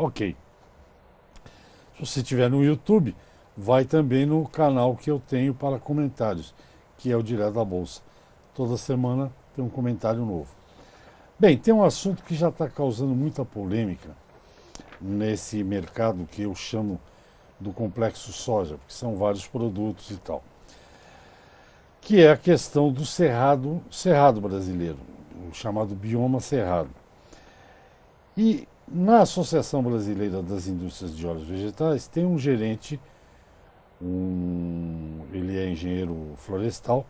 Ok. Se você estiver no YouTube, vai também no canal que eu tenho para comentários, que é o Direto da Bolsa. Toda semana tem um comentário novo. Bem, tem um assunto que já está causando muita polêmica nesse mercado que eu chamo do complexo soja, porque são vários produtos e tal, que é a questão do cerrado brasileiro, o chamado bioma cerrado. E na Associação Brasileira das Indústrias de Óleos Vegetais tem um gerente, ele é engenheiro florestal,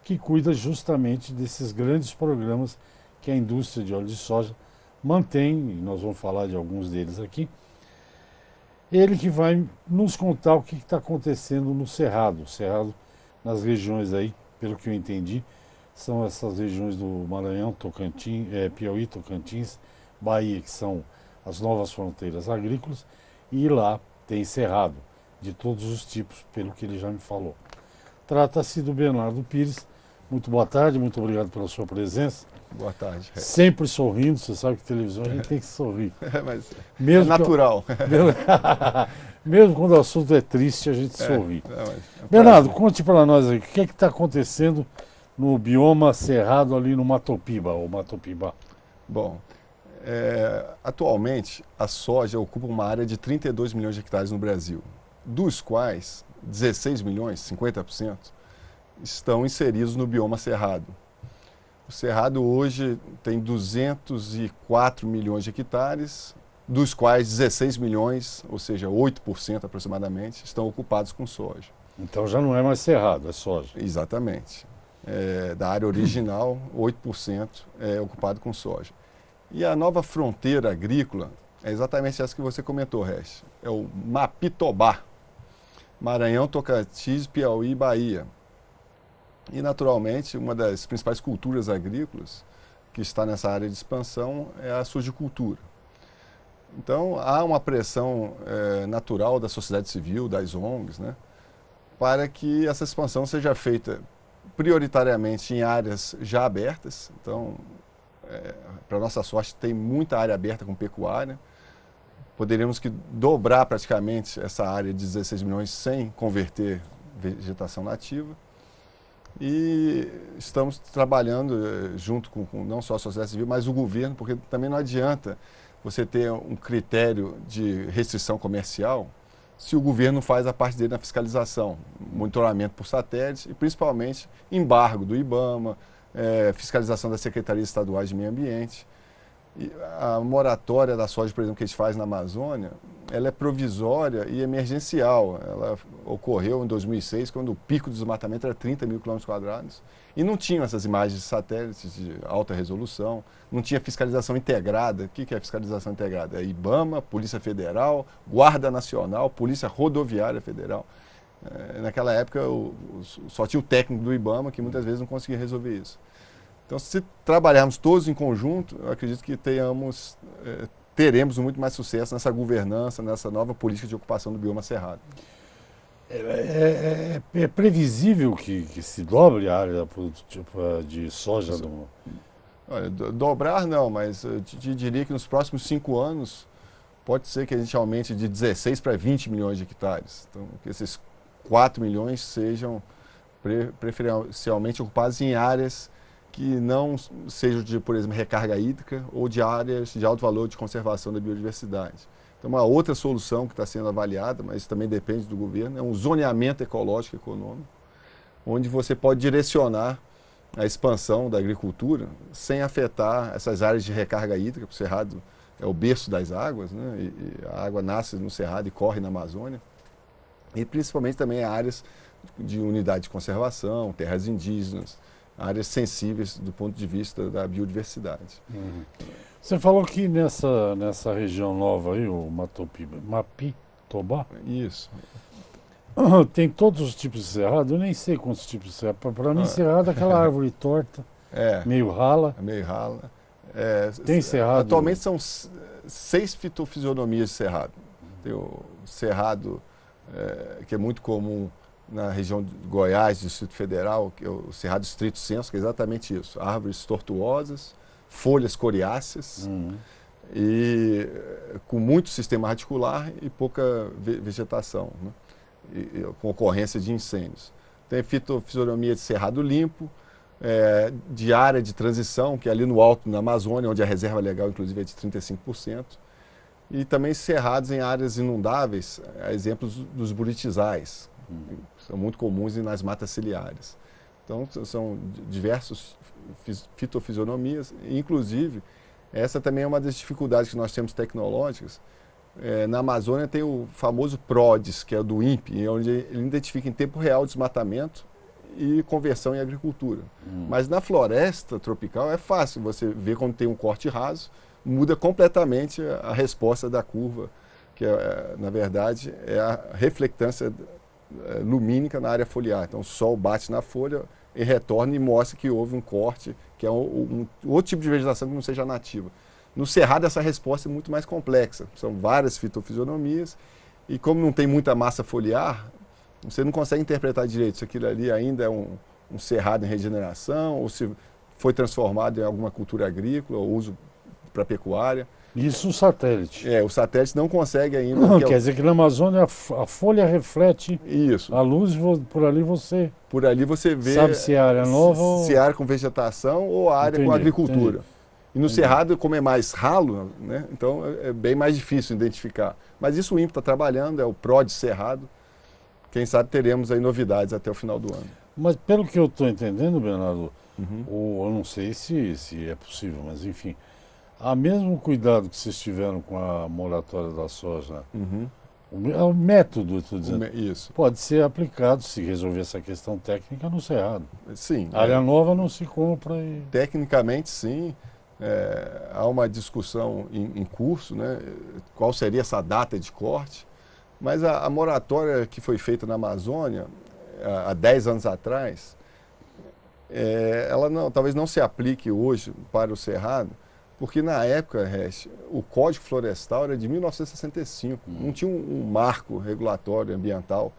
que cuida justamente desses grandes programas que a indústria de óleo de soja mantém, e nós vamos falar de alguns deles aqui. Ele que vai nos contar o que está acontecendo no Cerrado. O Cerrado, nas regiões aí, pelo que eu entendi, são essas regiões do Maranhão, Tocantins, Piauí, Tocantins, Bahia, que são as novas fronteiras agrícolas, e lá tem cerrado, de todos os tipos, pelo que ele já me falou. Trata-se do Bernardo Pires. Muito boa tarde, muito obrigado pela sua presença. Boa tarde. Sempre sorrindo, você sabe que televisão a gente tem que sorrir. Mas Mesmo é natural. Mesmo quando o assunto é triste, a gente sorri. É Bernardo, conte para nós aí, o que é que está acontecendo no bioma cerrado ali no Matopiba, ou Matopibá? Bom, atualmente a soja ocupa uma área de 32 milhões de hectares no Brasil, dos quais 16 milhões, 50%, estão inseridos no bioma cerrado. O cerrado hoje tem 204 milhões de hectares, dos quais 16 milhões, ou seja, 8% aproximadamente, estão ocupados com soja. Então já não é mais cerrado, é soja. Exatamente. Da área original, 8% é ocupado com soja. E a nova fronteira agrícola é exatamente essa que você comentou, Resch. É o Mapitobá. Maranhão, Tocantins, Piauí e Bahia. E, naturalmente, uma das principais culturas agrícolas que está nessa área de expansão é a sojicultura. Então, há uma pressão natural da sociedade civil, das ONGs, né, para que essa expansão seja feita prioritariamente em áreas já abertas. Então, para nossa sorte, tem muita área aberta com pecuária. Poderíamos que dobrar praticamente essa área de 16 milhões sem converter vegetação nativa. E estamos trabalhando junto com não só a sociedade civil, mas o governo, porque também não adianta você ter um critério de restrição comercial se o governo faz a parte dele na fiscalização, monitoramento por satélite e principalmente embargo do IBAMA, fiscalização das secretarias estaduais de meio ambiente. E a moratória da soja, por exemplo, que a gente faz na Amazônia, ela é provisória e emergencial. Ela ocorreu em 2006, quando o pico do desmatamento era 30 mil km², e não tinham essas imagens de satélites de alta resolução, não tinha fiscalização integrada. O que é fiscalização integrada? É IBAMA, Polícia Federal, Guarda Nacional, Polícia Rodoviária Federal. Naquela época, só tinha o técnico do IBAMA, que muitas vezes não conseguia resolver isso. Então, se trabalharmos todos em conjunto, eu acredito que teremos muito mais sucesso nessa governança, nessa nova política de ocupação do bioma cerrado. É previsível que se dobre a área produtiva de soja? Olha, dobrar não, mas eu te diria que nos próximos 5 anos pode ser que a gente aumente de 16 para 20 milhões de hectares. Então, que esses 4 milhões sejam preferencialmente ocupados em áreas que não sejam de, por exemplo, recarga hídrica ou de áreas de alto valor de conservação da biodiversidade. Então, uma outra solução que está sendo avaliada, mas também depende do governo, é um zoneamento ecológico e econômico, onde você pode direcionar a expansão da agricultura sem afetar essas áreas de recarga hídrica, porque o Cerrado é o berço das águas, né? E a água nasce no Cerrado e corre na Amazônia. E principalmente também áreas de unidade de conservação, terras indígenas, áreas sensíveis do ponto de vista da biodiversidade. Você falou que nessa região nova aí, o Mapitobá, Isso. tem todos os tipos de cerrado. Eu nem sei quantos tipos de cerrado. Para mim, cerrado é aquela árvore torta, meio rala. Meio rala. Tem cerrado? Atualmente são 6 fitofisionomias de cerrado. Tem o cerrado, que é muito comum na região de Goiás, Distrito Federal, que é o Cerrado Estrito Senso, que é exatamente isso. Árvores tortuosas, folhas coriáceas. e com muito sistema radicular e pouca vegetação, né? Com ocorrência de incêndios. Tem fitofisionomia de cerrado limpo, de área de transição, que é ali no alto, na Amazônia, onde a reserva legal, inclusive, é de 35%. E também cerrados em áreas inundáveis, exemplos dos buritizais, que são muito comuns nas matas ciliares. Então, são diversos fitofisionomias, inclusive, essa também é uma das dificuldades que nós temos tecnológicas. Na Amazônia tem o famoso PRODES, que é do INPE, onde ele identifica em tempo real o desmatamento e conversão em agricultura. Mas na floresta tropical é fácil, você vê quando tem um corte raso, muda completamente a resposta da curva, que na verdade é a reflectância lumínica na área foliar. Então o sol bate na folha e retorna e mostra que houve um corte, que é outro tipo de vegetação que não seja nativa. No cerrado essa resposta é muito mais complexa, são várias fitofisionomias e como não tem muita massa foliar, você não consegue interpretar direito se aquilo ali ainda é um cerrado em regeneração ou se foi transformado em alguma cultura agrícola ou uso para pecuária. Isso o satélite. O satélite não consegue ainda. Não, quer dizer que na Amazônia a folha reflete isso. A luz, por ali você... Por ali você vê... Sabe se é área nova ou... Se é área com vegetação ou área com agricultura. Entendi. E no cerrado, como é mais ralo, né, então é bem mais difícil identificar. Mas isso o INPE está trabalhando, é o PRODES cerrado. Quem sabe teremos aí novidades até o final do ano. Mas pelo que eu estou entendendo, Bernardo, eu não sei se é possível, mas enfim, há mesmo cuidado que vocês tiveram com a moratória da soja, o método, estou dizendo, isso. pode ser aplicado, se resolver essa questão técnica, no cerrado. Sim. Área nova não se compra e... Tecnicamente, sim. Há uma discussão em curso, né, qual seria essa data de corte, mas a moratória que foi feita na Amazônia há 10 anos atrás, ela talvez não se aplique hoje para o cerrado, porque na época, o Código Florestal era de 1965, não tinha um marco regulatório ambiental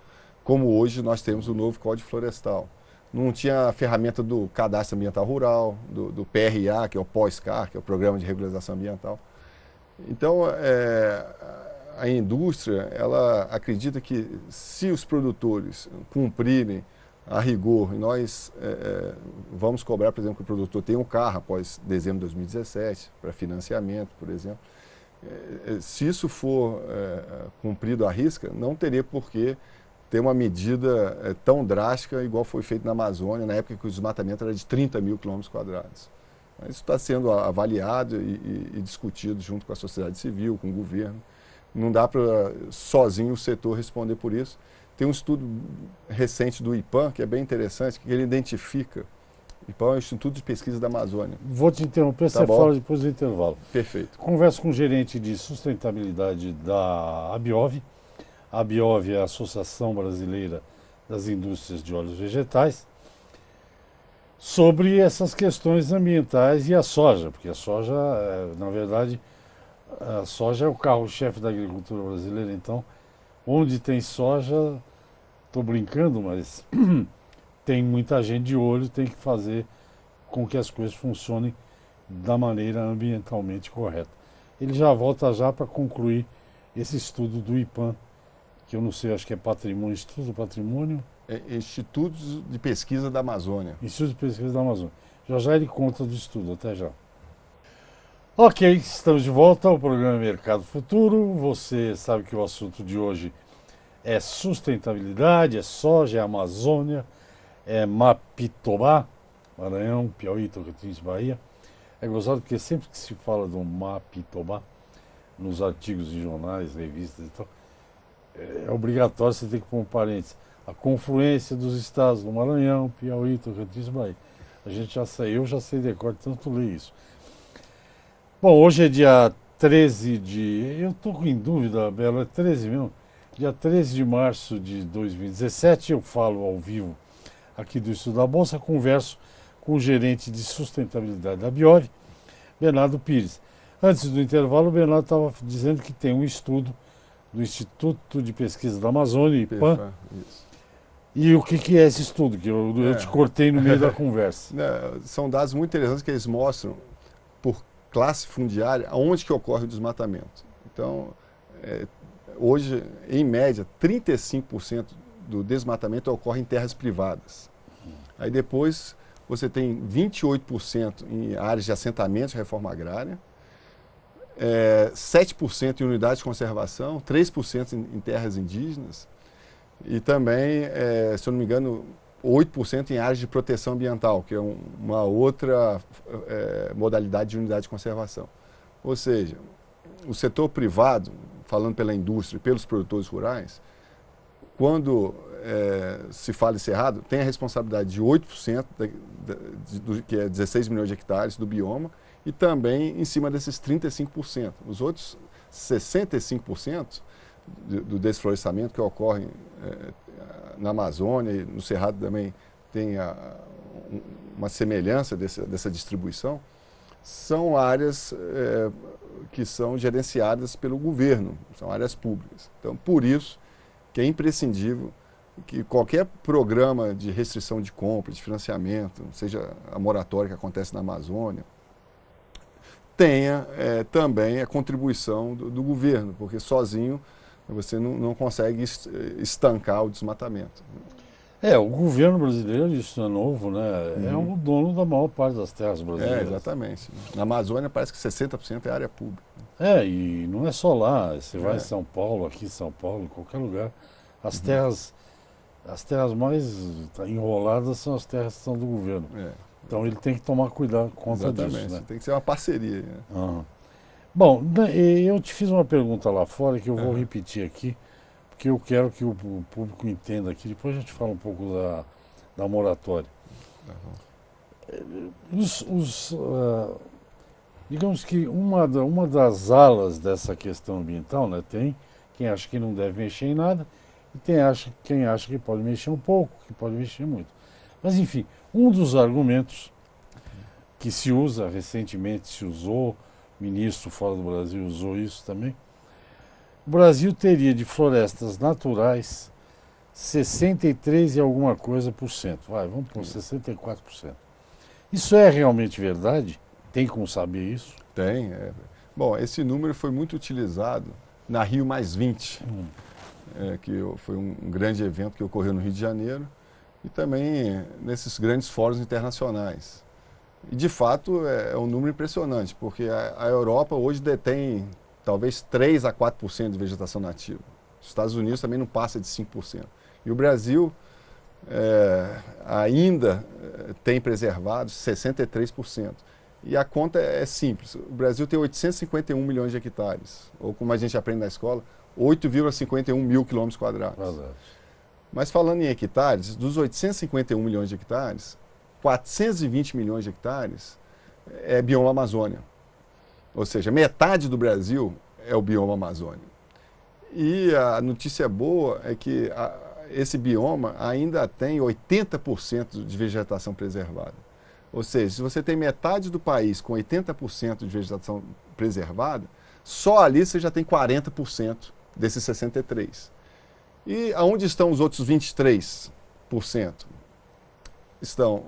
como hoje nós temos o novo Código Florestal. Não tinha a ferramenta do Cadastro Ambiental Rural, do PRA, que é o POSCAR, que é o Programa de Regularização Ambiental. Então, a indústria, ela acredita que se os produtores cumprirem a rigor, e nós vamos cobrar, por exemplo, que o produtor tenha um carro após dezembro de 2017, para financiamento, por exemplo. Se isso for cumprido à risca, não teria por que ter uma medida tão drástica igual foi feito na Amazônia, na época que o desmatamento era de 30 mil quilômetros quadrados. Isso está sendo avaliado e discutido junto com a sociedade civil, com o governo. Não dá para sozinho o setor responder por isso. Tem um estudo recente do IPAM, que é bem interessante, que ele identifica. IPAM é o Instituto de Pesquisa da Amazônia. Vou te interromper, Tá você bom. fala depois do intervalo. Perfeito. Converso com o gerente de sustentabilidade da ABIOV. A ABIOV é a Associação Brasileira das Indústrias de Óleos Vegetais, sobre essas questões ambientais e a soja, porque a soja, na verdade, a soja é o carro-chefe da agricultura brasileira, então, onde tem soja, estou brincando, mas tem muita gente de olho, tem que fazer com que as coisas funcionem da maneira ambientalmente correta. Ele já volta já para concluir esse estudo do IPAM, que eu não sei, acho que é Patrimônio, Instituto do Patrimônio. Institutos de Pesquisa da Amazônia. Instituto de Pesquisa da Amazônia. Já já ele conta do estudo, até já. Ok, estamos de volta ao programa Mercado Futuro. Você sabe que o assunto de hoje é sustentabilidade, é soja, é Amazônia, é Mapitobá, Maranhão, Piauí, Tocantins, Bahia. É gozado porque sempre que se fala do Mapitobá, nos artigos de jornais, revistas e tal, é obrigatório você ter que pôr um parênteses. A confluência dos estados do Maranhão, Piauí, Tocantins, Bahia. A gente já sei, eu já sei decor, tanto ler isso. Bom, hoje é dia 13 de... Eu estou em dúvida, Bela, é 13 mesmo? Dia 13 de março de 2017, eu falo ao vivo aqui do Estudo da Bolsa, converso com o gerente de sustentabilidade da ABIOV, Bernardo Pires. Antes do intervalo, o Bernardo estava dizendo que tem um estudo do Instituto de Pesquisa da Amazônia, IPAM. Isso. E o que é esse estudo? Que eu te cortei no meio da conversa. São dados muito interessantes que eles mostram por classe fundiária onde que ocorre o desmatamento. Então, hoje, em média, 35% do desmatamento ocorre em terras privadas. Aí depois você tem 28% em áreas de assentamento de reforma agrária, 7% em unidades de conservação, 3% em terras indígenas e também, se eu não me engano, 8% em áreas de proteção ambiental, que é uma outra modalidade de unidade de conservação. Ou seja, o setor privado, falando pela indústria e pelos produtores rurais, quando se fala em cerrado, tem a responsabilidade de 8%, que é 16 milhões de hectares do bioma, e também em cima desses 35%. Os outros 65% do desflorestamento que ocorre na Amazônia e no Cerrado também tem uma semelhança dessa distribuição, são áreas que são gerenciadas pelo governo, são áreas públicas. Então, por isso que é imprescindível que qualquer programa de restrição de compra, de financiamento, seja a moratória que acontece na Amazônia, tenha também a contribuição do governo, porque sozinho você não consegue estancar o desmatamento. O governo brasileiro, isso não é novo, né? É o dono da maior parte das terras brasileiras. Exatamente. Na Amazônia parece que 60% é área pública. E não é só lá, você vai em São Paulo, aqui em São Paulo, em qualquer lugar, as terras mais enroladas são as terras que são do governo. Então ele tem que tomar cuidado contra disso, né? Tem que ser uma parceria. Bom, eu te fiz uma pergunta lá fora que eu vou repetir aqui, porque eu quero que o público entenda aqui. Depois a gente fala um pouco da moratória. Digamos que uma das alas dessa questão ambiental, né, tem quem acha que não deve mexer em nada e quem acha que pode mexer um pouco, que pode mexer muito. Mas, enfim, um dos argumentos que se usa, recentemente se usou, o ministro fora do Brasil usou isso também, o Brasil teria de florestas naturais 63 e alguma coisa por cento. Vamos por 64%. Isso é realmente verdade? Tem como saber isso? Tem. Bom, esse número foi muito utilizado na Rio+20, que foi um grande evento que ocorreu no Rio de Janeiro, e também nesses grandes fóruns internacionais. E, de fato, é um número impressionante, porque a Europa hoje detém talvez 3 a 4% de vegetação nativa. Os Estados Unidos também não passa de 5%. E o Brasil ainda tem preservados 63%. E a conta é simples. O Brasil tem 851 milhões de hectares, ou como a gente aprende na escola, 8,51 mil quilômetros quadrados. Mas falando em hectares, dos 851 milhões de hectares, 420 milhões de hectares é bioma Amazônia. Ou seja, metade do Brasil é o bioma Amazônia. E a notícia boa é que esse bioma ainda tem 80% de vegetação preservada. Ou seja, se você tem metade do país com 80% de vegetação preservada, só ali você já tem 40% desses 63%. E aonde estão os outros 23%? Estão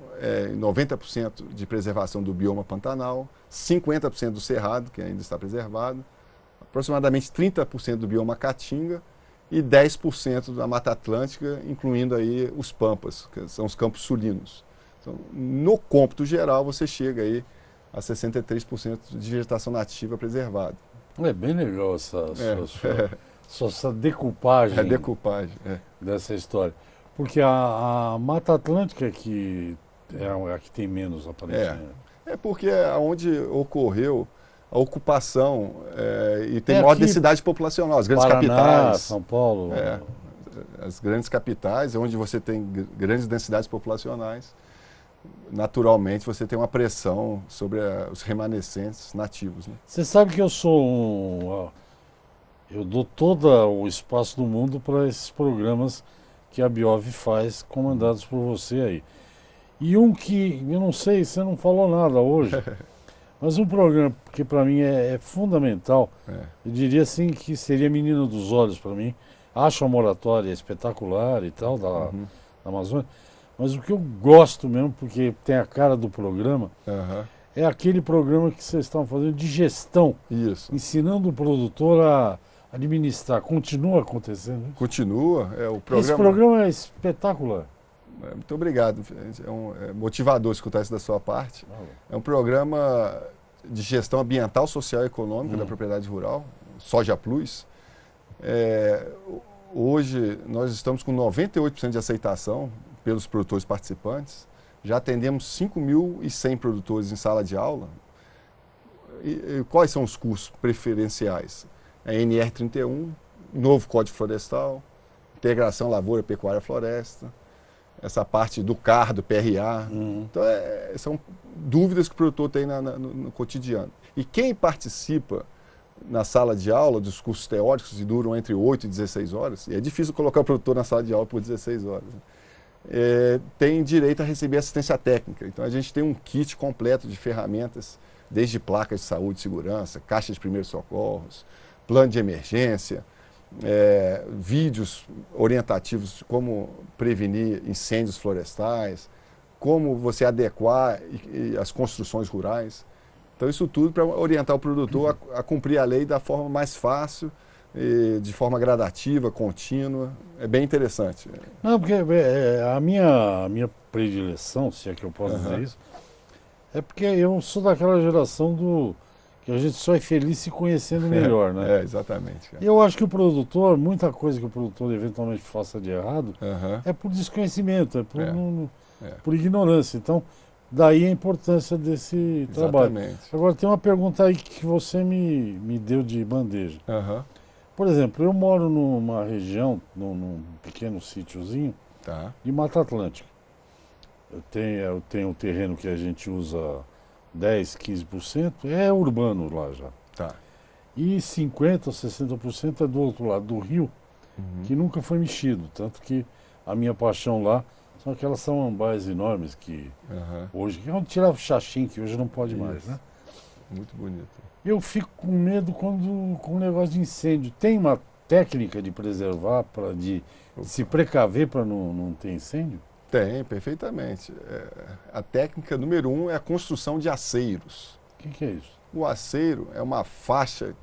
90% de preservação do bioma Pantanal, 50% do Cerrado, que ainda está preservado, aproximadamente 30% do bioma Caatinga e 10% da Mata Atlântica, incluindo aí os Pampas, que são os campos sulinos. Então, no cômputo geral, você chega aí a 63% de vegetação nativa preservada. É bem legal essa decupagem, dessa história. Porque a Mata Atlântica é a que tem menos aparentemente. Porque é onde ocorreu a ocupação e tem maior densidade populacional. As grandes capitais. São Paulo. As grandes capitais, onde você tem grandes densidades populacionais, naturalmente você tem uma pressão sobre os remanescentes nativos. Né? Você sabe que eu dou todo o espaço do mundo para esses programas que a Biov faz, comandados por você aí. E um que, eu não sei, você não falou nada hoje, mas um programa que para mim é fundamental, eu diria assim que seria Menina dos Olhos para mim. Acho a moratória espetacular e tal, da Amazônia, mas o que eu gosto mesmo, porque tem a cara do programa, é aquele programa que vocês estão fazendo de gestão, Isso. ensinando o produtor a administrar. Continua acontecendo isso? Continua. Esse programa é espetacular. Muito obrigado. É motivador escutar isso da sua parte. É um programa de gestão ambiental, social e econômica da propriedade rural, Soja Plus. Hoje nós estamos com 98% de aceitação pelos produtores participantes. Já atendemos 5.100 produtores em sala de aula. E quais são os cursos preferenciais? A NR31, novo Código Florestal, integração lavoura, pecuária, floresta, essa parte do CAR, do PRA. Então, são dúvidas que o produtor tem no cotidiano. E quem participa na sala de aula dos cursos teóricos, que duram entre 8 e 16 horas, e é difícil colocar o produtor na sala de aula por 16 horas, tem direito a receber assistência técnica. Então, a gente tem um kit completo de ferramentas, desde placas de saúde e segurança, caixa de primeiros socorros, plano de emergência, vídeos orientativos de como prevenir incêndios florestais, como você adequar as construções rurais. Então, isso tudo para orientar o produtor a cumprir a lei da forma mais fácil, de forma gradativa, contínua. É bem interessante. Não, porque a minha predileção, se é que eu posso dizer isso, é porque eu sou daquela geração que a gente só é feliz se conhecendo melhor, né? Exatamente. E eu acho que o produtor, muita coisa que o produtor eventualmente faça de errado, é por desconhecimento, por ignorância. Então, daí a importância desse trabalho. Agora, tem uma pergunta aí que você me deu de bandeja. Por exemplo, eu moro numa região, num pequeno sítiozinho, de Mata Atlântica. Eu tenho um terreno que a gente usa 10, 15%, é urbano lá já. E 50% ou 60% é do outro lado do rio, que nunca foi mexido. Tanto que a minha paixão lá são aquelas samambaias enormes que hoje, que é onde tirava o xaxim, que hoje não pode mais, né? Muito bonito. Eu fico com medo com o negócio de incêndio. Tem uma técnica de preservar, de se precaver para não ter incêndio? Tem, perfeitamente. A técnica número 1 é a construção de aceiros. O que é isso? O aceiro é uma faixa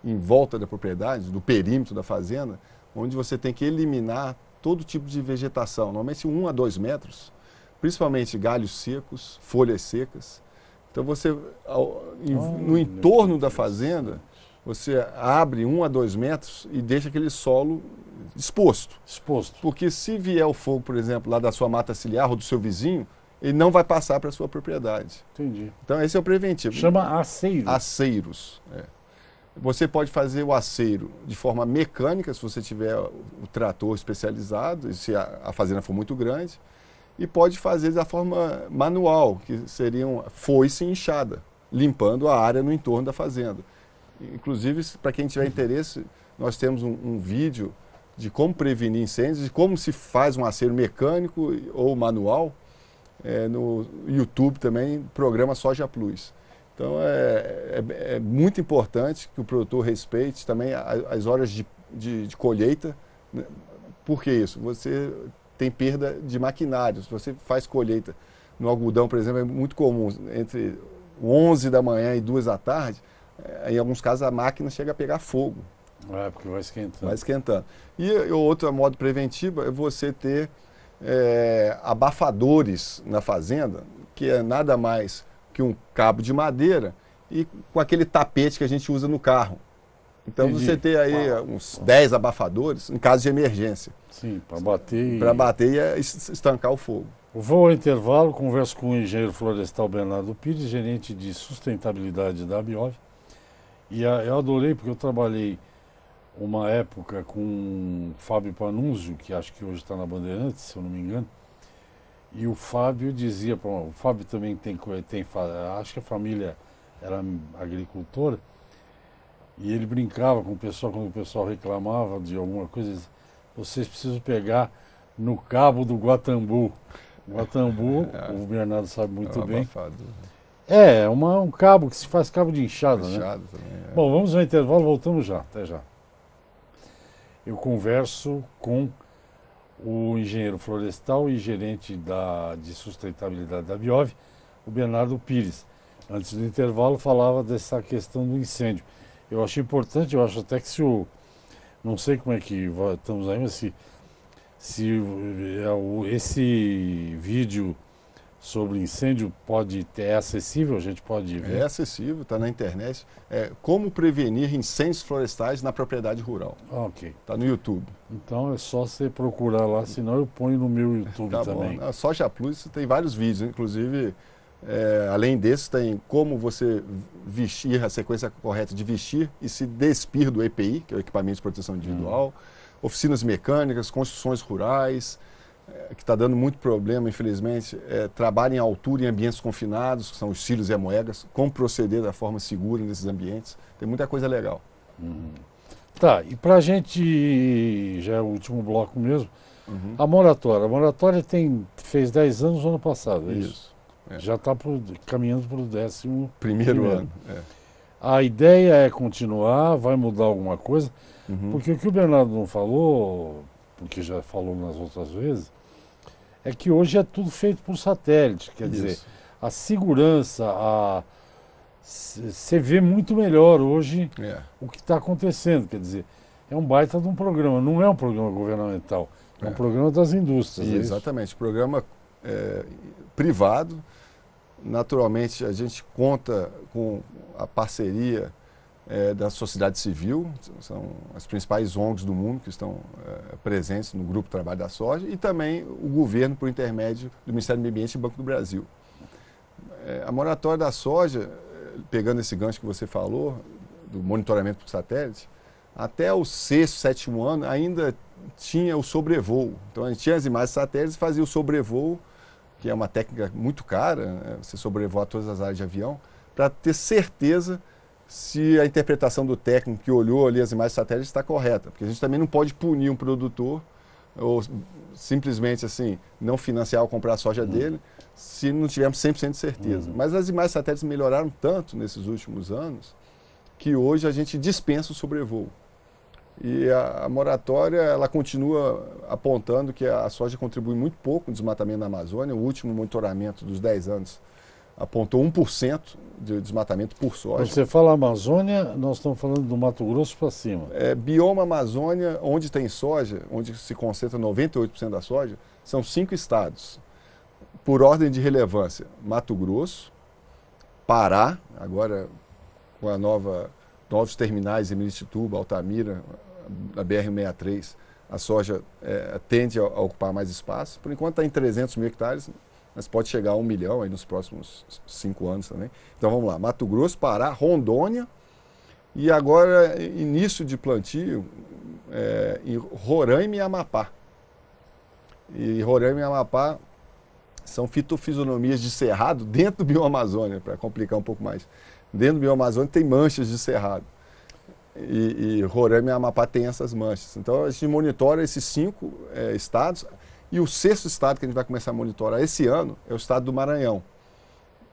em volta da propriedade, do perímetro da fazenda, onde você tem que eliminar todo tipo de vegetação, normalmente 1 a 2 metros, principalmente galhos secos, folhas secas. Então você, no entorno da fazenda, você abre 1 a 2 metros e deixa aquele solo exposto. Porque se vier o fogo, por exemplo, lá da sua mata ciliar ou do seu vizinho, ele não vai passar para a sua propriedade. Entendi. Então esse é o preventivo. Chama aceiro. Aceiros. Você pode fazer o aceiro de forma mecânica, se você tiver o trator especializado, e se a fazenda for muito grande, e pode fazer da forma manual, que seriam foice e enxada, limpando a área no entorno da fazenda. Inclusive, para quem tiver interesse, nós temos um vídeo de como prevenir incêndios, de como se faz um aceiro mecânico ou manual, no YouTube também, programa Soja Plus. Então, é muito importante que o produtor respeite também as horas de colheita. Por que isso? Você tem perda de maquinários. Você faz colheita no algodão, por exemplo, é muito comum, entre 11 da manhã e 2 da tarde, em alguns casos a máquina chega a pegar fogo. Porque vai esquentando. Vai esquentando. E outro modo preventivo é você ter abafadores na fazenda, que é nada mais que um cabo de madeira e com aquele tapete que a gente usa no carro. Então você tem aí uns 10 abafadores em caso de emergência. Sim, para bater. Para bater e estancar o fogo. Vou ao intervalo, converso com o engenheiro florestal Bernardo Pires, gerente de sustentabilidade da Abiov. E eu adorei porque eu trabalhei uma época com o Fábio Panunzio, que acho que hoje está na Bandeirantes, se eu não me engano. E o Fábio dizia, o Fábio também acho que a família era agricultora, e ele brincava com o pessoal, quando o pessoal reclamava de alguma coisa, ele dizia, vocês precisam pegar no cabo do Guatambu. Guatambu, o Bernardo sabe muito bem. Abafado. Um cabo que se faz cabo de enxada, né? Também, Bom, vamos ao intervalo, voltamos já, até já. Eu converso com o engenheiro florestal e gerente de sustentabilidade da Abiov, o Bernardo Pires. antes do intervalo, falava dessa questão do incêndio. Eu achei importante, eu acho até que se o... Não sei como é que estamos aí, mas se esse vídeo sobre incêndio é acessível, a gente pode ver. É acessível, está na internet. Como prevenir incêndios florestais na propriedade rural. Ok. Está no YouTube. Então é só você procurar lá, senão eu ponho no meu YouTube Tá também. bom. A Soja Plus tem vários vídeos, inclusive, além desses, tem como você vestir, a sequência correta de vestir e se despir do EPI, que é o equipamento de proteção individual, oficinas mecânicas, construções rurais, que está dando muito problema, infelizmente, trabalho em altura em ambientes confinados, que são os silos e amoegas, como proceder da forma segura nesses ambientes. Tem muita coisa legal. Tá, e para a gente, já é o último bloco mesmo, a moratória. A moratória fez 10 anos no ano passado, é isso? Já está caminhando para o 11º Primeiro ano. A ideia é continuar, vai mudar alguma coisa, porque o que o Bernardo não falou, porque já falou nas outras vezes, é que hoje é tudo feito por satélite, quer dizer, a segurança, você vê muito melhor hoje o que está acontecendo, quer dizer, é um baita de um programa, não é um programa governamental, é um programa das indústrias. Exatamente, programa privado. Naturalmente, a gente conta com a parceria da sociedade civil, são as principais ONGs do mundo que estão presentes no Grupo de Trabalho da Soja, e também o governo por intermédio do Ministério do Meio Ambiente e Banco do Brasil. A moratória da soja, pegando esse gancho que você falou, do monitoramento por satélite, até o 6º, 7º ano ainda tinha o sobrevoo. Então a gente tinha as imagens satélites e fazia o sobrevoo, que é uma técnica muito cara, você sobrevoar todas as áreas de avião, para ter certeza se a interpretação do técnico que olhou ali as imagens satélites está correta. Porque a gente também não pode punir um produtor ou simplesmente assim não financiar ou comprar a soja dele se não tivermos 100% de certeza. Mas as imagens satélites melhoraram tanto nesses últimos anos que hoje a gente dispensa o sobrevoo. E a moratória, ela continua apontando que a soja contribui muito pouco no desmatamento na Amazônia. O último monitoramento dos 10 anos apontou 1% de desmatamento por soja. Quando você fala Amazônia, nós estamos falando do Mato Grosso para cima. Bioma Amazônia, onde tem soja, onde se concentra 98% da soja, são 5 estados. Por ordem de relevância, Mato Grosso, Pará, agora com a novos terminais em Miritituba, Altamira, a BR-63, a soja tende a ocupar mais espaço. Por enquanto está em 300 mil hectares, mas pode chegar a 1 milhão aí nos próximos 5 anos também. Então vamos lá, Mato Grosso, Pará, Rondônia e agora início de plantio em Roraima e Amapá. E Roraima e Amapá são fitofisionomias de cerrado dentro do bioma Amazônia, para complicar um pouco mais. Dentro do bioma Amazônia tem manchas de cerrado. E Roraima e Amapá tem essas manchas. Então a gente monitora esses 5 estados. E o 6º estado que a gente vai começar a monitorar esse ano é o estado do Maranhão.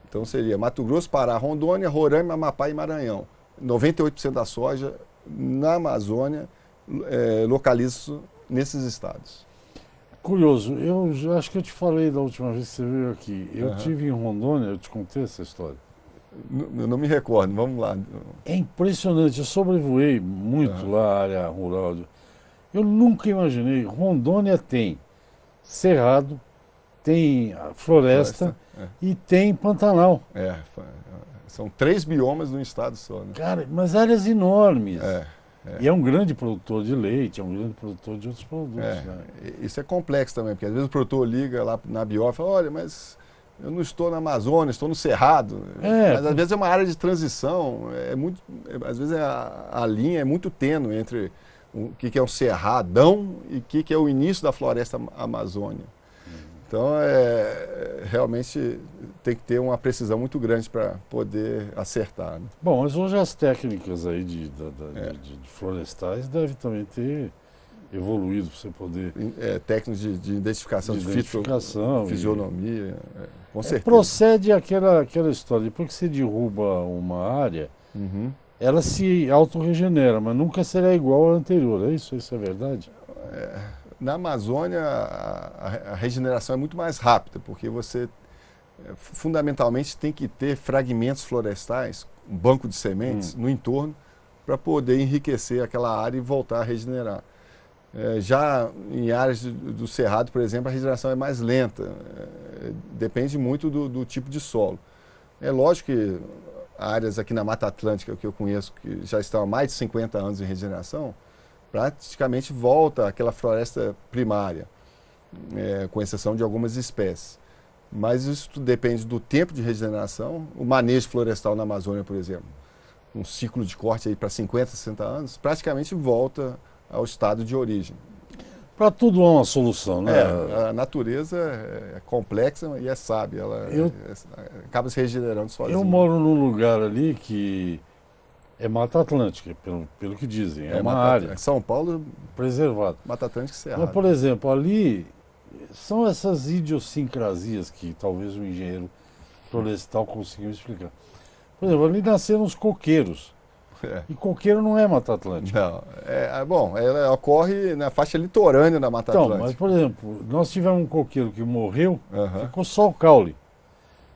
Então seria Mato Grosso, Pará, Rondônia, Roraima, Amapá e Maranhão. 98% da soja na Amazônia localiza nesses estados. Curioso, eu acho que eu te falei da última vez que você veio aqui. Eu tive em Rondônia, eu te contei essa história. Eu não me recordo, vamos lá. É impressionante, eu sobrevoei muito lá a área rural. Eu nunca imaginei, Rondônia tem cerrado, tem floresta e tem Pantanal. São 3 biomas num estado só, né? Cara, mas áreas enormes. E é um grande produtor de leite, é um grande produtor de outros produtos. Né? Isso é complexo também, porque às vezes o produtor liga lá na biófila e fala, olha, mas eu não estou na Amazônia, estou no Cerrado. Mas às vezes é uma área de transição, às vezes a linha é muito tênue entre o que é um cerradão e o que é o início da floresta amazônia. Então, realmente tem que ter uma precisão muito grande para poder acertar. Né? Bom, mas hoje as técnicas aí de florestais devem também ter evoluído para você poder... técnicas de identificação de fisionomia, com certeza. Procede aquela história, depois que você derruba uma área, ela se autorregenera, mas nunca será igual à anterior, é isso? Isso é verdade? Na Amazônia, a regeneração é muito mais rápida, porque você fundamentalmente tem que ter fragmentos florestais, um banco de sementes no entorno, para poder enriquecer aquela área e voltar a regenerar. Já em áreas do cerrado, por exemplo, a regeneração é mais lenta, depende muito do tipo de solo. É lógico que áreas aqui na Mata Atlântica que eu conheço, que já estão há mais de 50 anos em regeneração, praticamente volta àquela floresta primária, com exceção de algumas espécies. Mas isso tudo depende do tempo de regeneração. O manejo florestal na Amazônia, por exemplo, um ciclo de corte aí para 50, 60 anos, praticamente volta ao estado de origem. Para tudo há uma solução, né? A natureza é complexa e é sábia, ela acaba se regenerando sozinha. Eu moro num lugar ali que é Mata Atlântica, pelo que dizem, é uma área. São Paulo, preservada. Mata Atlântica e Cerrado. Mas, por exemplo, ali são essas idiosincrasias que talvez o engenheiro florestal conseguiu explicar. Por exemplo, ali nasceram os coqueiros. E coqueiro não é Mata Atlântica. Não, bom, ela ocorre na faixa litorânea da Mata Atlântica. Mas, por exemplo, nós tivemos um coqueiro que morreu, ficou só o caule.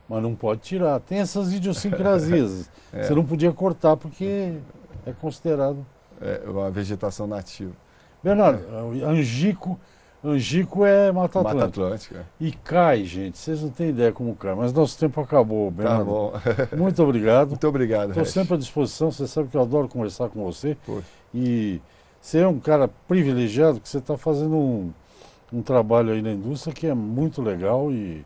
Mas não pode tirar. Tem essas idiosincrasias. Você não podia cortar porque é considerado. Uma vegetação nativa. Bernardo, Angico é Mata Atlântica. Mata Atlântica. E cai, gente. Vocês não têm ideia como cai. Mas nosso tempo acabou, Bernardo. Tá bom. Muito obrigado. Muito obrigado, Estou sempre à disposição. Você sabe que eu adoro conversar com você. E você é um cara privilegiado que você está fazendo um trabalho aí na indústria que é muito legal e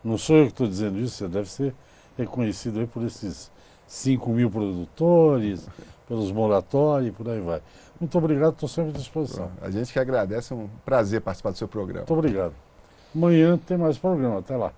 não sou eu que estou dizendo isso, você deve ser reconhecido aí por esses 5.000 produtores, pelos moratórios e por aí vai. Muito obrigado, estou sempre à disposição. A gente que agradece, é um prazer participar do seu programa. Muito obrigado. Amanhã tem mais programa, até lá.